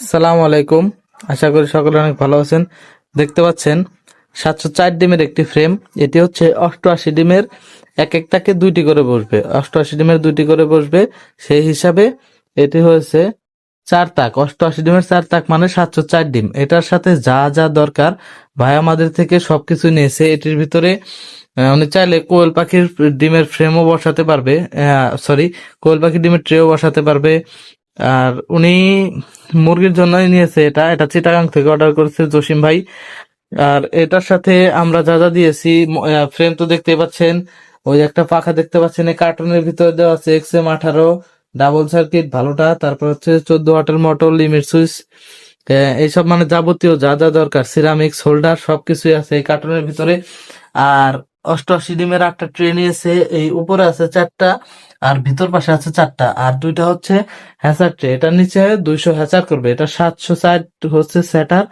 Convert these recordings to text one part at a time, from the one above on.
আসসালামু আলাইকুম। আশা করি সকলে অনেক ভালো আছেন। দেখতে পাচ্ছেন 704 ডিমের একটি ফ্রেম। এটি হচ্ছে 88 ডিমের, এক একটাকে দুইটি করে বসবে। 88 ডিমের দুইটি করে বসবে, সেই হিসাবে এটি হয়েছে 4 তাক। 88 ডিমের 4 তাক মানে 704 ডিম। এটার সাথে যা যা দরকার ভাই আমাদের থেকে সবকিছু নিয়েছে। এটির ভিতরে উনি চাইলে কোয়েল পাখির ডিমের ফ্রেমও বসাতে পারবে, সরি, কোয়েল পাখির ডিমের ট্রেও বসাতে পারবে। আর উনি মুরগির জন্যই নিয়েছে। এটা এটা চিটাগাং থেকে অর্ডার করেছে জসিম ভাই। আর এটার সাথে আমরা যা যা দিয়েছি, ফ্রেম তো দেখতেই পাচ্ছেন, ওই একটা পাখা দেখতে পাচ্ছেন, এই কার্টুনের ভিতরে দেওয়া আছে XM18 ডাবল সার্কিট ভালোটা, তারপর হচ্ছে 14 ওয়াটের মোটর, লিমিট সুইচ, এইসব মানে যাবতীয় যা যা দরকার, সিরামিক্স হোল্ডার সবকিছুই আছে এই কার্টুনের ভিতরে। আর 88 ডিমের একটা ট্রে নিয়েছে, এই উপরে আছে 4টা আর ভিতর পাশে আছে 4টা, আর দুইটা হচ্ছে হ্যাচার ট্রে। এটার নিচে 200 হ্যাচার করবে। এটা 760 হচ্ছে সেটার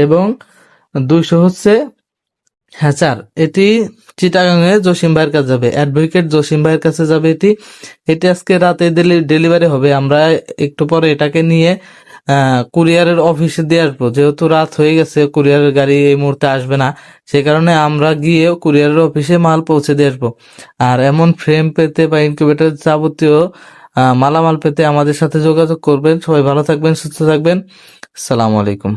এবং 200 হচ্ছে হ্যাচার। এটি চিটাগাং এ জসিম ভাইয়ের কাছে যাবে, অ্যাডভোকেট জসিম ভাইয়ের কাছে যাবে। এটি এটি আজকে রাতে ডেলিভারি হবে। আমরা একটু পরে এটাকে নিয়ে কুরিয়ারের অফিসে দিয়ে আসবো। যেহেতু রাত হয়ে গেছে, কুরিয়ারের গাড়ি এই মুহূর্তে আসবে না, সে কারণে আমরা গিয়ে কুরিয়ারের অফিসে মাল পৌঁছে দিয়ে আসবো। আর এমন ফ্রেম পেতে বা ইনকিউবেটর যাবতীয় মালামাল পেতে আমাদের সাথে যোগাযোগ করবেন। সবাই ভালো থাকবেন, সুস্থ থাকবেন। আসসালামু আলাইকুম।